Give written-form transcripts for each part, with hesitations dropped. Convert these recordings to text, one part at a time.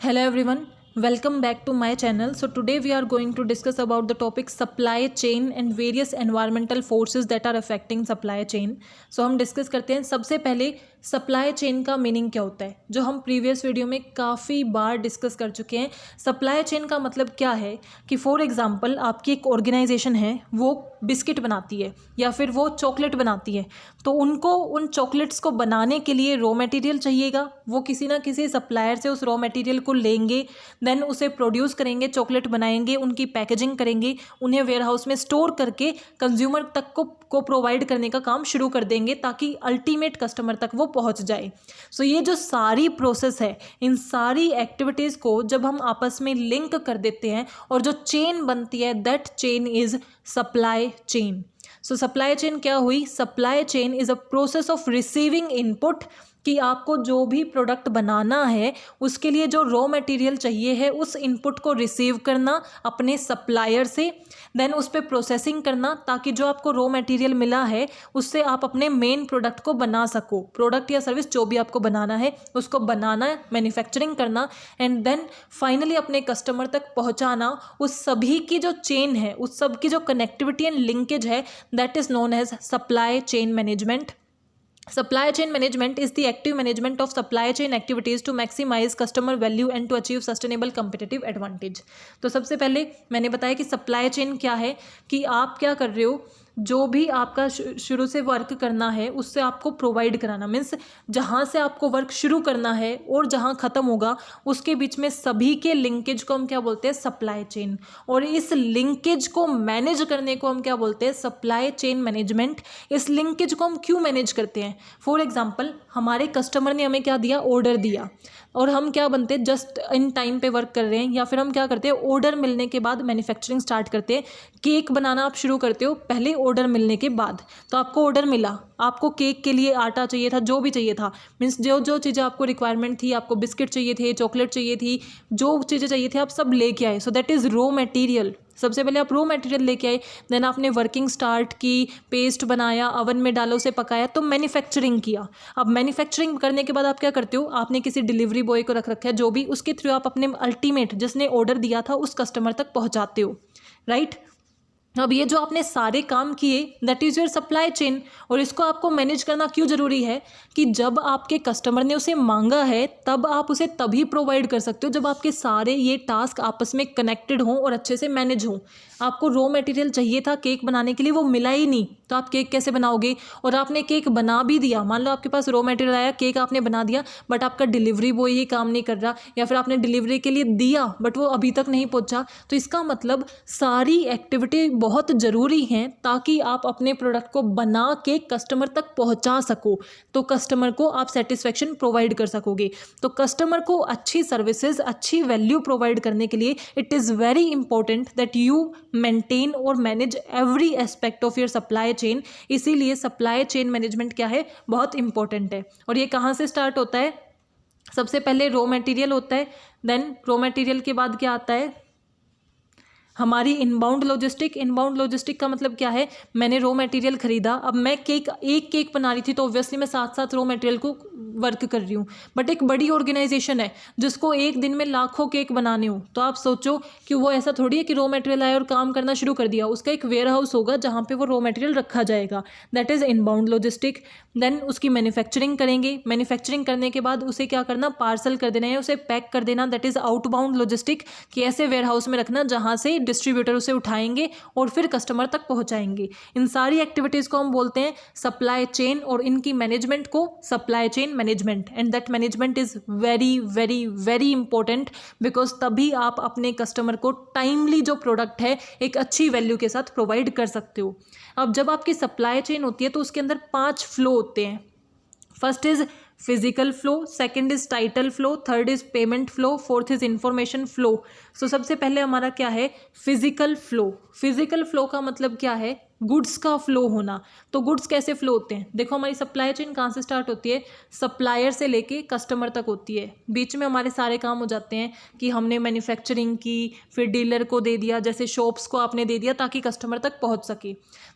Hello everyone, welcome back to my channel. So today we are going to discuss about the topic supply chain and various environmental forces that are affecting supply chain. So हम discuss करते हैं सबसे पहले supply chain का meaning क्या होता है, जो हम प्रीवियस वीडियो में काफ़ी बार डिस्कस कर चुके हैं। सप्लाई चेन का मतलब क्या है कि फॉर एग्जांपल आपकी एक ऑर्गेनाइजेशन है, वो बिस्किट बनाती है या फिर वो चॉकलेट बनाती है, तो उनको उन चॉकलेट्स को बनाने के लिए रॉ मटेरियल चाहिएगा। वो किसी ना किसी सप्लायर से उस रॉ मटेरियल को लेंगे, देन उसे प्रोड्यूस करेंगे, चॉकलेट बनाएंगे, उनकी पैकेजिंग करेंगे, उन्हें वेयरहाउस में स्टोर करके कंज्यूमर तक को प्रोवाइड करने का काम शुरू कर देंगे ताकि अल्टीमेट कस्टमर तक वो पहुंच जाए। सो ये जो सारी प्रोसेस है, इन सारी एक्टिविटीज़ को जब हम आपस में लिंक कर देते हैं और जो चेन बनती है, that chain is supply chain. So supply chain क्या हुई? Supply chain is a process of receiving input, कि आपको जो भी प्रोडक्ट बनाना है उसके लिए जो रॉ मटेरियल चाहिए है, उस इनपुट को रिसीव करना अपने सप्लायर से, देन उस पर प्रोसेसिंग करना ताकि जो आपको रॉ मटेरियल मिला है उससे आप अपने मेन प्रोडक्ट को बना सको। प्रोडक्ट या सर्विस जो भी आपको बनाना है उसको बनाना, मैन्युफैक्चरिंग करना, एंड देन फाइनली अपने कस्टमर तक पहुंचाना। उस सभी की जो चेन है, उस सब की जो कनेक्टिविटी एंड लिंकेज है, that is known as supply chain management. Supply chain management is the active management of supply chain activities to maximize customer value and to achieve sustainable competitive advantage. तो सबसे पहले मैंने बताया कि supply chain क्या है, कि आप क्या कर रहे हो, जो भी आपका शुरू से वर्क करना है उससे आपको प्रोवाइड कराना, मीन्स जहाँ से आपको वर्क शुरू करना है और जहाँ ख़त्म होगा उसके बीच में सभी के लिंकेज को हम क्या बोलते हैं? Supply chain. और इस लिंकेज को मैनेज करने को हम क्या बोलते हैं? Supply chain management. इस लिंकेज को हम क्यों मैनेज करते हैं? फॉर एग्जाम्पल, हमारे कस्टमर ने हमें क्या दिया? ऑर्डर दिया, और हम क्या बनते हैं? जस्ट इन टाइम पे वर्क कर रहे हैं, या फिर हम क्या करते हैं? ऑर्डर मिलने के बाद मैन्युफैक्चरिंग स्टार्ट करते हैं। केक बनाना आप शुरू करते हो पहले ऑर्डर मिलने के बाद। तो आपको ऑर्डर मिला, आपको केक के लिए आटा चाहिए था, जो भी चाहिए था, मीन्स जो जो चीज़ें आपको रिक्वायरमेंट थी, आपको बिस्किट चाहिए थे, चॉकलेट चाहिए थी, जो चीज़ें चाहिए थी आप सब लेके आए। So that is raw material. सबसे पहले आप रॉ मटेरियल लेके आए, देन आपने वर्किंग स्टार्ट की, पेस्ट बनाया, ओवन में डाला, उसे पकाया, तो मैन्युफैक्चरिंग किया। अब मैन्युफैक्चरिंग करने के बाद आप क्या करते हो? आपने किसी डिलीवरी बॉय को रख रखा है, जो भी, उसके थ्रू आप अपने अल्टीमेट जिसने ऑर्डर दिया था उस कस्टमर तक पहुंचाते हो, राइट? अब ये जो आपने सारे काम किए, that is your supply chain. और इसको आपको मैनेज करना क्यों ज़रूरी है? कि जब आपके कस्टमर ने उसे मांगा है तब आप उसे तभी प्रोवाइड कर सकते हो जब आपके सारे ये टास्क आपस में कनेक्टेड हों और अच्छे से मैनेज हों। आपको रॉ मटेरियल चाहिए था केक बनाने के लिए, वो मिला ही नहीं, तो आप केक कैसे बनाओगे? और आपने केक बना भी दिया, मान लो आपके पास रॉ मटेरियल आया, केक आपने बना दिया, बट आपका डिलीवरी बॉय ये काम नहीं कर रहा, या फिर आपने डिलीवरी के लिए दिया बट वो अभी तक नहीं पहुंचा। तो इसका मतलब सारी एक्टिविटी बहुत ज़रूरी हैं ताकि आप अपने प्रोडक्ट को बना के कस्टमर तक पहुंचा सको, तो कस्टमर को आप सेटिस्फेक्शन प्रोवाइड कर सकोगे। तो कस्टमर को अच्छी सर्विसेज, अच्छी वैल्यू प्रोवाइड करने के लिए it is very important that you maintain और manage every aspect of your supply chain. इसीलिए सप्लाई चेन मैनेजमेंट क्या है? बहुत इंपॉर्टेंट है। और ये कहाँ से स्टार्ट होता है? सबसे पहले रॉ मटेरियल होता है, देन रॉ मटेरियल के बाद क्या आता है? हमारी इनबाउंड लॉजिस्टिक। इनबाउंड लॉजिस्टिक का मतलब क्या है? मैंने रॉ मटेरियल खरीदा, अब मैं एक केक बना रही थी तो ऑब्वियसली मैं साथ साथ रॉ मटेरियल को वर्क कर रही हूँ। बट एक बड़ी ऑर्गेनाइजेशन है जिसको एक दिन में लाखों केक बनाने हो, तो आप सोचो कि वो ऐसा थोड़ी है कि रॉ मटेरियल आया और काम करना शुरू कर दिया। उसका एक वेयर हाउस होगा जहाँ पे वो रॉ मटेरियल रखा जाएगा, that is inbound logistic. Then उसकी मैन्युफैक्चरिंग करेंगे, मैन्युफैक्चरिंग करने के बाद उसे क्या करना? पार्सल कर देना है, उसे पैक कर देना, दैट इज़ आउटबाउंड लॉजिस्टिक, कि ऐसे वेयर हाउस में रखना जहाँ से डिस्ट्रीब्यूटर उसे उठाएंगे और फिर कस्टमर तक पहुँचाएंगे। इन सारी एक्टिविटीज़ को हम बोलते हैं सप्लाई चेन, और इनकी मैनेजमेंट को supply chain management. And that management is very very very important, because तभी आप अपने कस्टमर को टाइमली जो प्रोडक्ट है एक अच्छी वैल्यू के साथ प्रोवाइड कर सकते हो। अब जब आपकी सप्लाई चेन होती है तो उसके अंदर 5 फ्लो होते हैं। First is physical flow, second is title flow, third is payment flow, fourth is information flow. So सबसे पहले हमारा क्या है? Physical flow. फिजिकल फ्लो का मतलब क्या है? गुड्स का फ्लो होना। तो गुड्स कैसे फ्लो होते हैं, देखो हमारी सप्लाई चेन कहाँ से स्टार्ट होती है, सप्लायर से लेके कस्टमर तक होती है। बीच में हमारे सारे काम हो जाते हैं कि हमने मैन्युफैक्चरिंग की, फिर डीलर को दे दिया, जैसे शॉप्स को आपने दे दिया ताकि कस्टमर तक पहुंच सके।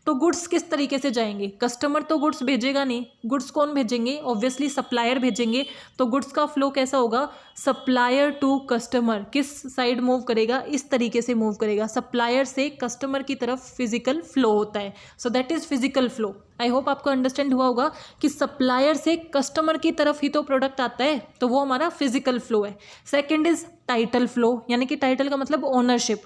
तो गुड्स किस तरीके से जाएंगे, कस्टमर तो गुड्स भेजेगा नहीं, गुड्स कौन भेजेंगे, ऑब्वियसली सप्लायर भेजेंगे। तो गुड्स का फ्लो कैसा होगा, सप्लायर टू कस्टमर, किस साइड मूव करेगा, इस तरीके से मूव करेगा, सप्लायर से कस्टमर की तरफ फिजिकल फ्लो होता है। So that is physical flow. I hope आपको अंडरस्टैंड हुआ होगा कि सप्लायर से कस्टमर की तरफ ही तो प्रोडक्ट आता है, तो वो हमारा फिजिकल फ्लो है। सेकेंड इज टाइटल फ्लो, यानी कि टाइटल का मतलब ओनरशिप।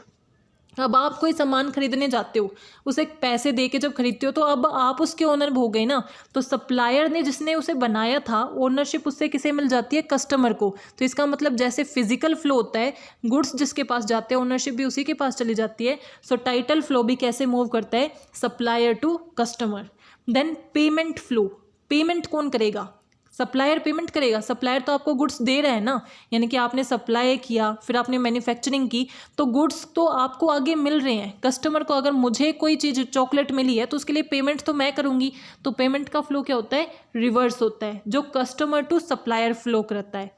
अब आप कोई सामान खरीदने जाते हो, उसे पैसे दे के जब खरीदते हो तो अब आप उसके ओनर हो गए ना। तो सप्लायर ने जिसने उसे बनाया था, ओनरशिप उससे किसे मिल जाती है, कस्टमर को। तो इसका मतलब जैसे फिजिकल फ्लो होता है, गुड्स जिसके पास जाते हैं ओनरशिप भी उसी के पास चली जाती है। सो टाइटल फ्लो भी कैसे मूव करता है, supplier to customer. Then payment flow, payment कौन करेगा, सप्लायर पेमेंट करेगा। सप्लायर तो आपको गुड्स दे रहा है ना, यानी कि आपने सप्लाई किया, फिर आपने मैन्युफैक्चरिंग की, तो गुड्स तो आपको आगे मिल रहे हैं। कस्टमर को अगर मुझे कोई चीज़ चॉकलेट मिली है तो उसके लिए पेमेंट तो मैं करूँगी। तो पेमेंट का फ्लो क्या होता है, रिवर्स होता है, जो कस्टमर टू सप्लायर फ्लो करता है।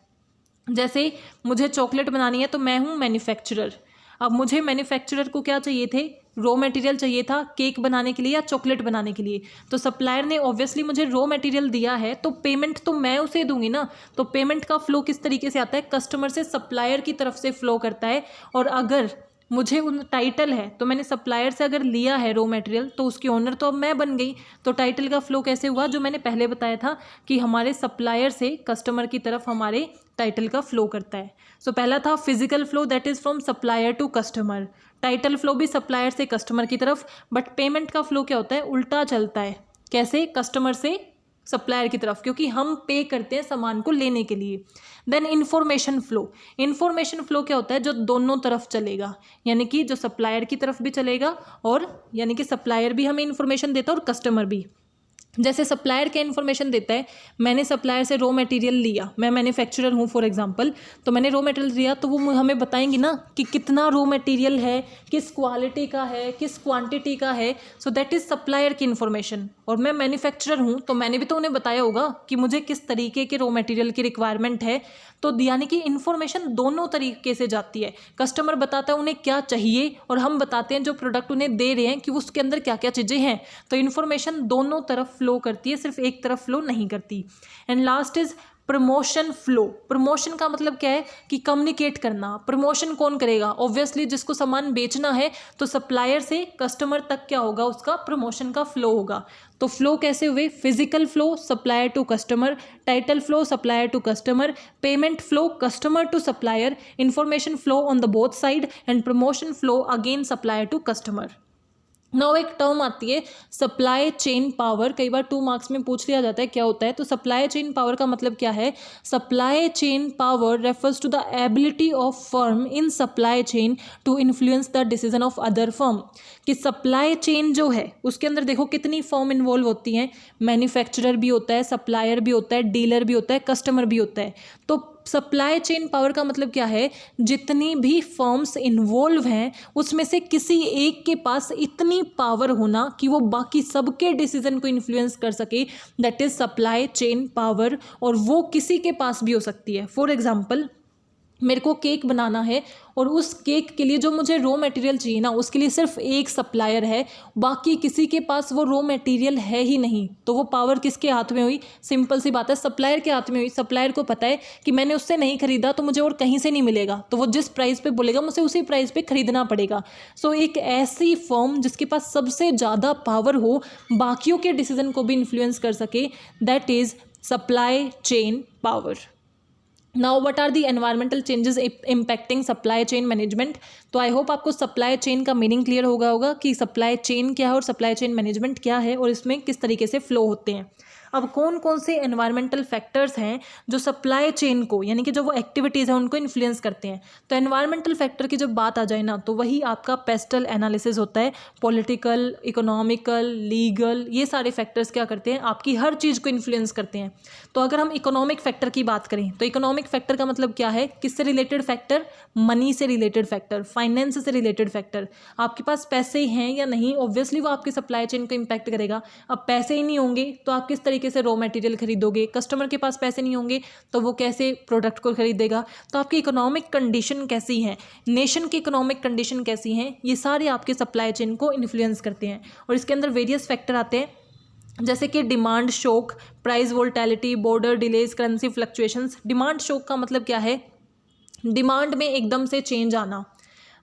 जैसे मुझे चॉकलेट बनानी है तो मैं हूँ मैन्युफैक्चरर। अब मुझे मैन्युफैक्चरर को क्या चाहिए थे, रॉ मटेरियल चाहिए था केक बनाने के लिए या चॉकलेट बनाने के लिए। तो सप्लायर ने ऑब्वियसली मुझे रॉ मटेरियल दिया है, तो पेमेंट तो मैं उसे दूंगी ना। तो पेमेंट का फ्लो किस तरीके से आता है, कस्टमर से सप्लायर की तरफ से फ्लो करता है। और अगर मुझे उन टाइटल है तो मैंने सप्लायर से अगर लिया है रॉ मटेरियल तो उसकी ओनर तो अब मैं बन गई। तो टाइटल का फ्लो कैसे हुआ, जो मैंने पहले बताया था कि हमारे सप्लायर से कस्टमर की तरफ हमारे टाइटल का फ्लो करता है। सो पहला था physical flow, that is from supplier to customer. Title flow भी सप्लायर से कस्टमर की तरफ, बट पेमेंट का फ्लो क्या होता है, उल्टा चलता है। कैसे, कस्टमर से सप्लायर की तरफ, क्योंकि हम पे करते हैं सामान को लेने के लिए। Then information flow, information flow क्या होता है, जो दोनों तरफ चलेगा, यानी कि जो सप्लायर की तरफ भी चलेगा और यानी कि सप्लायर भी हमें इंफॉर्मेशन देता है और कस्टमर भी। जैसे सप्लायर क्या इन्फॉर्मेशन देता है, मैंने सप्लायर से रॉ मटेरियल लिया, मैं मैन्युफैक्चरर हूँ फॉर एग्जांपल, तो मैंने रॉ मटेरियल लिया तो वो हमें बताएंगे ना कि कितना रॉ मटेरियल है, किस क्वालिटी का है, किस क्वांटिटी का है। सो दैट इज़ सप्लायर की इन्फॉर्मेशन। और मैं मैन्युफैक्चरर हूँ तो मैंने भी तो उन्हें बताया होगा कि मुझे किस तरीके के रॉ मटेरियल की रिक्वायरमेंट है। तो यानी कि इन्फॉर्मेशन दोनों तरीके से जाती है, कस्टमर बताता है उन्हें क्या चाहिए और हम बताते हैं जो प्रोडक्ट उन्हें दे रहे हैं कि उसके अंदर क्या क्या चीज़ें हैं। तो इन्फॉर्मेशन दोनों तरफ फ्लो करती है, सिर्फ एक तरफ फ्लो नहीं करती। And last is promotion flow. Promotion का मतलब क्या है कि कम्युनिकेट करना। प्रमोशन कौन करेगा, ऑब्वियसली जिसको सामान बेचना है, तो सप्लायर से कस्टमर तक क्या होगा, उसका प्रमोशन का फ्लो होगा। तो फ्लो कैसे हुए, physical flow supplier to customer, title flow supplier to customer, payment flow customer to supplier, information flow on the both side, and promotion flow again supplier to customer. Now एक term आती है supply chain power, कई बार 2 marks में पूछ लिया जाता है क्या होता है। तो सप्लाई चेन पावर का मतलब क्या है, supply chain power refers to the ability of firm in supply chain to influence the decision of other firm. कि सप्लाई चेन जो है उसके अंदर देखो कितनी फर्म इन्वॉल्व होती हैं, मैन्युफैक्चरर भी होता है, सप्लायर भी होता है, डीलर भी होता है, कस्टमर भी होता है। तो सप्लाई चेन पावर का मतलब क्या है, जितनी भी फर्म्स इन्वॉल्व हैं उसमें से किसी एक के पास इतनी पावर होना कि वो बाकी सबके डिसीजन को इन्फ्लुएंस कर सके, that is supply chain power. और वो किसी के पास भी हो सकती है। फॉर एग्जाम्पल, मेरे को केक बनाना है और उस केक के लिए जो मुझे रॉ मटेरियल चाहिए ना, उसके लिए सिर्फ एक सप्लायर है, बाकी किसी के पास वो रॉ मटेरियल है ही नहीं। तो वो पावर किसके हाथ में हुई, सिंपल सी बात है, सप्लायर के हाथ में हुई। सप्लायर को पता है कि मैंने उससे नहीं खरीदा तो मुझे और कहीं से नहीं मिलेगा, तो वो जिस प्राइस पे बोलेगा मुझे उसी प्राइस पे खरीदना पड़ेगा। सो एक ऐसी फर्म जिसके पास सबसे ज़्यादा पावर हो, बाकियों के डिसीजन को भी इन्फ्लुएंस कर सके, that is supply chain power. Now what are the environmental changes impacting supply chain management. तो आई होप आपको सप्लाई चेन का मीनिंग क्लियर होगा कि सप्लाई चेन क्या है और सप्लाई चेन मैनेजमेंट क्या है और इसमें किस तरीके से फ्लो होते हैं। अब कौन कौन से एनवायरमेंटल फैक्टर्स हैं जो सप्लाई चेन को, यानी कि जो वो एक्टिविटीज़ हैं उनको इन्फ्लुएंस करते हैं। तो एनवायरमेंटल फैक्टर की जब बात आ जाए ना, तो वही आपका पेस्टल एनालिसिस होता है। पॉलिटिकल, इकोनॉमिकल, लीगल, ये सारे फैक्टर्स क्या करते हैं, आपकी हर चीज़ को इन्फ्लुएंस करते हैं। तो अगर हम इकोनॉमिक फैक्टर की बात करें तो इकोनॉमिक फैक्टर का मतलब क्या है, किससे रिलेटेड फैक्टर, मनी से रिलेटेड फैक्टर, फाइनेंस से रिलेटेड फैक्टर। आपके पास पैसे हैं या नहीं, ऑब्वियसली वो आपकी सप्लाई चेन को इम्पैक्ट करेगा। अब पैसे ही नहीं होंगे तो आप किस तरीके से रॉ मटेरियल खरीदोगे, कस्टमर के पास पैसे नहीं होंगे तो वो कैसे प्रोडक्ट को खरीदेगा। तो आपकी इकोनॉमिक कंडीशन कैसी है, नेशन की इकोनॉमिक कंडीशन कैसी है, ये सारे आपके सप्लाई चेन को इन्फ्लुएंस करते हैं। और इसके अंदर वेरियस फैक्टर आते हैं, जैसे कि demand shock, price volatility, border delays, currency fluctuations. Demand shock का मतलब क्या है, डिमांड में एकदम से चेंज आना।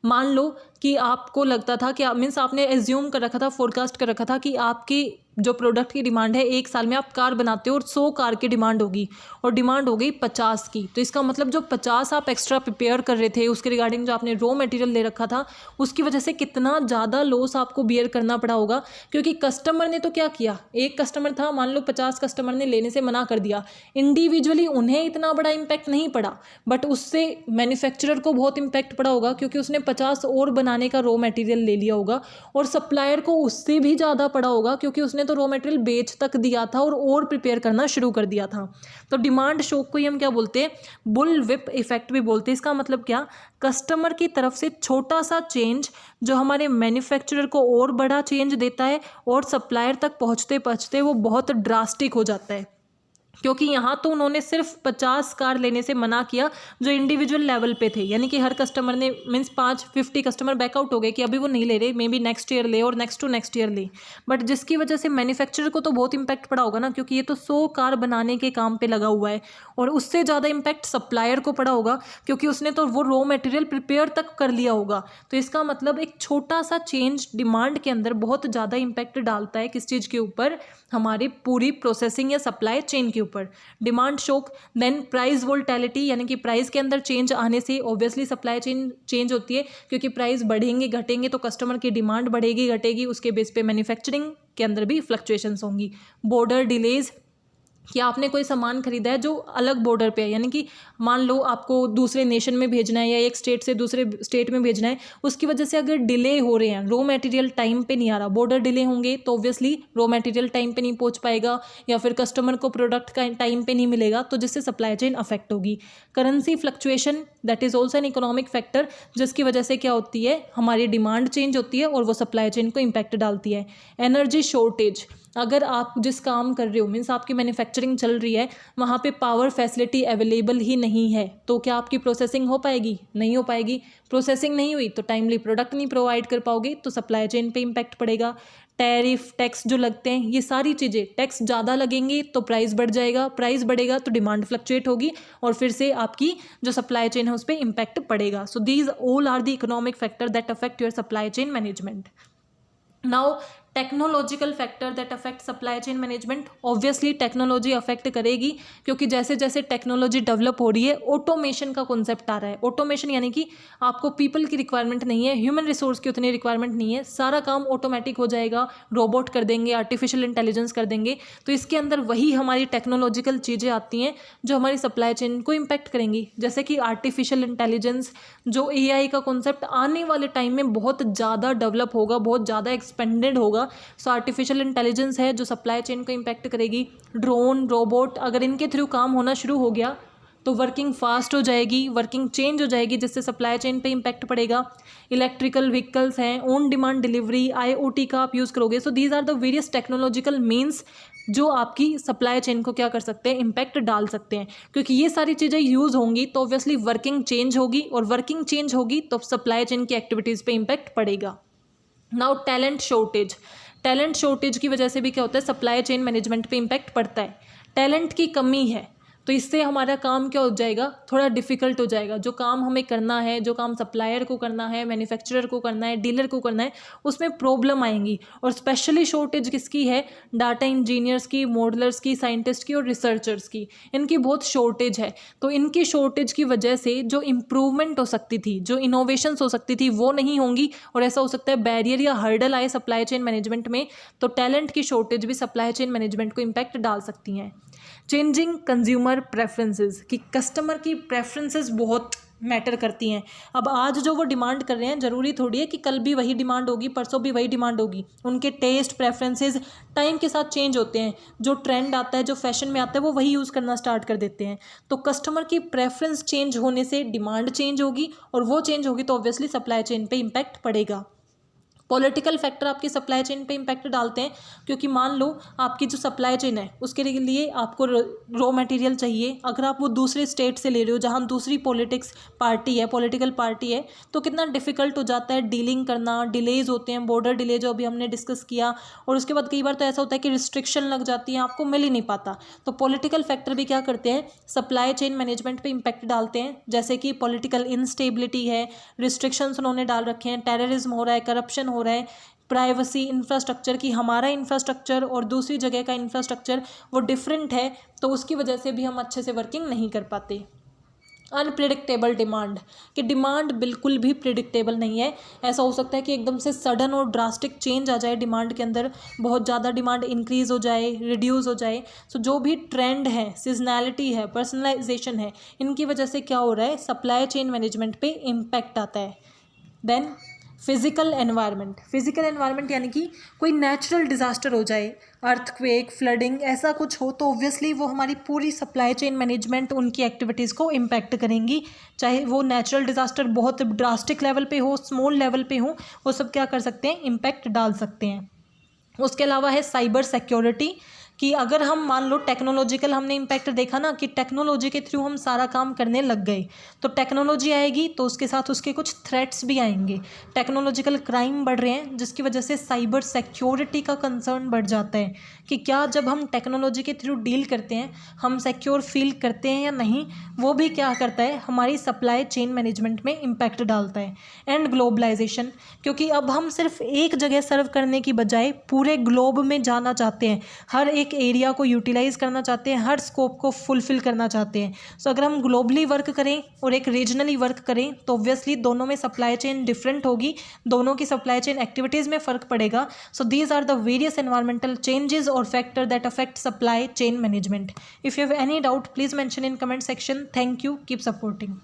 मान लो कि आपको लगता था कि मीन्स आपने एज्यूम कर रखा था, फोरकास्ट कर रखा था कि आपकी जो प्रोडक्ट की डिमांड है, एक साल में आप कार बनाते हो और 100 कार की डिमांड होगी और डिमांड हो गई 50 की। तो इसका मतलब जो 50 आप एक्स्ट्रा प्रिपेयर कर रहे थे, उसके रिगार्डिंग जो आपने रॉ मटेरियल ले रखा था, उसकी वजह से कितना ज़्यादा लॉस आपको बियर करना पड़ा होगा। क्योंकि कस्टमर ने तो क्या किया, एक कस्टमर था, मान लो 50 कस्टमर ने लेने से मना कर दिया, इंडिविजुअली उन्हें इतना बड़ा इम्पैक्ट नहीं पड़ा, बट उससे मैन्युफैक्चरर को बहुत इम्पैक्ट पड़ा होगा क्योंकि उसने 50 और बनाने का रॉ मटेरियल ले लिया होगा। और सप्लायर को उससे भी ज़्यादा पड़ा होगा क्योंकि उसने तो रॉ मटेरियल बेच तक दिया था और प्रिपेयर करना शुरू कर दिया था। तो डिमांड शॉक को ही हम क्या बोलते हैं, बुल विप इफेक्ट भी बोलते हैं। इसका मतलब क्या, कस्टमर की तरफ से छोटा सा चेंज जो हमारे मैन्युफैक्चरर को और बड़ा चेंज देता है और सप्लायर तक पहुंचते पहुंचते वो बहुत ड्रास्टिक हो जाता है। क्योंकि यहाँ तो उन्होंने सिर्फ 50 कार लेने से मना किया जो इंडिविजुअल लेवल पे थे, यानी कि हर कस्टमर ने मीन्स 50 कस्टमर बैकआउट हो गए कि अभी वो नहीं ले रहे, मे बी नेक्स्ट ईयर ले और नेक्स्ट टू नेक्स्ट ईयर ले। बट जिसकी वजह से मैन्युफैक्चरर को तो बहुत इंपैक्ट पड़ा होगा ना, क्योंकि ये तो 100 कार बनाने के काम पे लगा हुआ है। और उससे ज़्यादा इम्पैक्ट सप्लायर को पड़ा होगा क्योंकि उसने तो वो रॉ मटेरियल प्रिपेयर तक कर लिया होगा। तो इसका मतलब एक छोटा सा चेंज डिमांड के अंदर बहुत ज़्यादा इम्पैक्ट डालता है, किस चीज़ के ऊपर, हमारी पूरी प्रोसेसिंग या सप्लाई चेन के ऊपर। Demand shock, then price volatility, यानी कि प्राइस के अंदर चेंज आने से ऑब्वियसली सप्लाई चेन चेंज होती है क्योंकि प्राइस बढ़ेंगे घटेंगे तो कस्टमर की डिमांड बढ़ेगी घटेगी, उसके बेस पे मैन्युफैक्चरिंग के अंदर भी फ्लक्चुएशंस होंगी। बॉर्डर डिलेज, कि आपने कोई सामान खरीदा है जो अलग बॉर्डर पे है, यानी कि मान लो आपको दूसरे नेशन में भेजना है या एक स्टेट से दूसरे स्टेट में भेजना है, उसकी वजह से अगर डिले हो रहे हैं, रॉ मटेरियल टाइम पे नहीं आ रहा, बॉर्डर डिले होंगे तो ऑब्वियसली रॉ मटेरियल टाइम पे नहीं पहुंच पाएगा या फिर कस्टमर को प्रोडक्ट का टाइम पे नहीं मिलेगा, तो जिससे सप्लाई चेन अफेक्ट होगी। Currency fluctuation, that is also an economic factor, जिसकी वजह से क्या होती है, हमारी डिमांड चेंज होती है और वो सप्लाई चेन को इम्पैक्ट डालती है। एनर्जी शॉर्टेज, अगर आप जिस काम कर रहे हो, मीन्स आपकी मैन्युफैक्चरिंग चल रही है, वहाँ पे पावर फैसिलिटी अवेलेबल ही नहीं है, तो क्या आपकी प्रोसेसिंग हो पाएगी, नहीं हो पाएगी। प्रोसेसिंग नहीं हुई तो टाइमली प्रोडक्ट नहीं प्रोवाइड कर पाओगे, तो सप्लाई चेन पे इम्पैक्ट पड़ेगा। टैरिफ, टैक्स जो लगते हैं, ये सारी चीज़ें, टैक्स ज़्यादा लगेंगे तो प्राइस बढ़ जाएगा, प्राइस बढ़ेगा तो डिमांड फ्लक्चुएट होगी और फिर से आपकी जो सप्लाई चेन है उस पर इम्पैक्ट पड़ेगा। So these all are the economic factor that affect your supply chain management. Now technological factor that affect supply chain management, obviously technology affect करेगी क्योंकि जैसे जैसे टेक्नोलॉजी डेवलप हो रही है, ऑटोमेशन का कॉन्सेप्ट आ रहा है। ऑटोमेशन यानी कि आपको पीपल की रिक्वायरमेंट नहीं है, ह्यूमन रिसोर्स की उतनी रिक्वायरमेंट नहीं है, सारा काम ऑटोमेटिक हो जाएगा, रोबोट कर देंगे, आर्टिफिशियल इंटेलिजेंस कर देंगे। तो इसके अंदर वही हमारी टेक्नोलॉजिकल चीज़ें आती हैं जो हमारी सप्लाई चेन को इम्पैक्ट करेंगी, जैसे कि आर्टिफिशियल इंटेलिजेंस, जो AI का कॉन्सेप्ट आने वाले टाइम में बहुत ज़्यादा डेवलप होगा, बहुत ज़्यादा एक्सपेंडेड होगा। सो आर्टिफिशियल इंटेलिजेंस है जो सप्लाई चेन को इम्पैक्ट करेगी। ड्रोन, रोबोट, अगर इनके थ्रू काम होना शुरू हो गया तो वर्किंग फास्ट हो जाएगी, वर्किंग चेंज हो जाएगी, जिससे सप्लाई चेन पे इम्पैक्ट पड़ेगा। इलेक्ट्रिकल व्हीकल्स हैं, ऑन डिमांड डिलीवरी, IoT का आप यूज़ करोगे। So these are the various technological means जो आपकी सप्लाई चेन को क्या कर सकते हैं, इम्पैक्ट डाल सकते हैं। क्योंकि ये सारी चीज़ें यूज़ होंगी तो ऑब्वियसली वर्किंग चेंज होगी और वर्किंग चेंज होगी तो सप्लाई चेन की एक्टिविटीज़ पे इम्पैक्ट पड़ेगा। Now talent shortage, talent shortage की वजह से भी क्या होता है, सप्लाई चेन मैनेजमेंट पे इम्पैक्ट पड़ता है। टैलेंट की कमी है, तो इससे हमारा काम क्या हो जाएगा, थोड़ा डिफिकल्ट हो जाएगा। जो काम हमें करना है, जो काम सप्लायर को करना है, मैन्युफैक्चरर को करना है, डीलर को करना है, उसमें प्रॉब्लम आएंगी। और स्पेशली शॉर्टेज किसकी है, डाटा इंजीनियर्स की, मॉडलर्स की, साइंटिस्ट की और रिसर्चर्स की, इनकी बहुत शॉर्टेज है। तो इनकी शॉर्टेज की वजह से जो इम्प्रूवमेंट हो सकती थी, जो इनोवेशंस हो सकती थी, वो नहीं होंगी। और ऐसा हो सकता है बैरियर या हर्डल आए सप्लाई चेन मैनेजमेंट में, तो टैलेंट की शॉर्टेज भी सप्लाई चेन मैनेजमेंट को इम्पैक्ट डाल सकती हैं। चेंजिंग कंज्यूमर प्रेफरेंसेस, कि कस्टमर की प्रेफरेंसेस बहुत मैटर करती हैं। अब आज जो वो डिमांड कर रहे हैं, ज़रूरी थोड़ी है कि कल भी वही डिमांड होगी, परसों भी वही डिमांड होगी। उनके टेस्ट प्रेफरेंसेस टाइम के साथ चेंज होते हैं। जो ट्रेंड आता है, जो फैशन में आता है, वो वही यूज़ करना स्टार्ट कर देते हैं। तो कस्टमर की प्रेफरेंस चेंज होने से डिमांड चेंज होगी, और वो चेंज होगी तो ऑब्वियसली सप्लाई चेन पे इम्पैक्ट पड़ेगा। पॉलिटिकल फैक्टर आपकी सप्लाई चेन पे इम्पैक्ट डालते हैं, क्योंकि मान लो आपकी जो सप्लाई चेन है उसके लिए आपको रॉ मटेरियल चाहिए। अगर आप वो दूसरे स्टेट से ले रहे हो जहाँ दूसरी पॉलिटिकल पार्टी है, तो कितना डिफिकल्ट हो जाता है डीलिंग करना। डिलेज होते हैं, बॉर्डर डिले जो अभी हमने डिस्कस किया। और उसके बाद कई बार तो ऐसा होता है कि रिस्ट्रिक्शन लग जाती है, आपको मिल ही नहीं पाता। तो पॉलिटिकल फैक्टर भी क्या करते हैं, सप्लाई चेन मैनेजमेंट पे इम्पैक्ट डालते हैं। जैसे कि पॉलिटिकल इंस्टेबिलिटी है, रिस्ट्रिक्शंस उन्होंने डाल रखे हैं, टेररिज्म हो रहा है, करप्शन हो रहा है, प्राइवेसी, इंफ्रास्ट्रक्चर की हमारा इंफ्रास्ट्रक्चर और दूसरी जगह का इंफ्रास्ट्रक्चर वो डिफरेंट है, तो उसकी वजह से भी हम अच्छे से वर्किंग नहीं कर पाते। अनप्रिडिक्टेबल डिमांड, कि डिमांड बिल्कुल भी प्रिडिक्टेबल नहीं है। ऐसा हो सकता है कि एकदम से सडन और ड्रास्टिक चेंज आ जाए डिमांड के अंदर, बहुत ज़्यादा डिमांड इंक्रीज़ हो जाए, रिड्यूस हो जाए। सो जो भी ट्रेंड है, सीजनैलिटी है, पर्सनलाइजेशन है, इनकी वजह से क्या हो रहा है, सप्लाई चेन मैनेजमेंट पे इम्पैक्ट आता है। देन फिजिकल एनवायरनमेंट यानी कि कोई नेचुरल डिज़ास्टर हो जाए, अर्थक्वेक, फ्लडिंग, ऐसा कुछ हो, तो ऑब्वियसली वो हमारी पूरी सप्लाई चेन मैनेजमेंट, उनकी एक्टिविटीज़ को इम्पैक्ट करेंगी। चाहे वो नेचुरल डिज़ास्टर बहुत ड्रास्टिक लेवल पे हो, स्मॉल लेवल पे हो, वो सब क्या कर सकते हैं, इम्पैक्ट डाल सकते हैं। उसके अलावा है साइबर सिक्योरिटी, कि अगर हम मान लो टेक्नोलॉजिकल हमने इम्पैक्ट देखा ना, कि टेक्नोलॉजी के थ्रू हम सारा काम करने लग गए, तो टेक्नोलॉजी आएगी तो उसके साथ उसके कुछ थ्रेट्स भी आएंगे। टेक्नोलॉजिकल क्राइम बढ़ रहे हैं, जिसकी वजह से साइबर सिक्योरिटी का कंसर्न बढ़ जाता है, कि क्या जब हम टेक्नोलॉजी के थ्रू डील करते हैं हम सिक्योर फील करते हैं या नहीं, वो भी क्या करता है, हमारी सप्लाई चेन मैनेजमेंट में इम्पैक्ट डालता है। एंड ग्लोबलाइजेशन, क्योंकि अब हम सिर्फ एक जगह सर्व करने की बजाय पूरे ग्लोब में जाना चाहते हैं, हर एक एरिया को यूटिलाइज करना चाहते हैं, हर स्कोप को फुलफिल करना चाहते हैं। सो अगर हम ग्लोबली वर्क करें और एक रीजनली वर्क करें, तो ऑब्वियसली दोनों में सप्लाई चेन डिफरेंट होगी, दोनों की सप्लाई चेन एक्टिविटीज़ में फ़र्क पड़ेगा। So these are the various environmental changes और factor that affect supply chain management. If you have any doubt, please mention in comment section. Thank you. Keep supporting.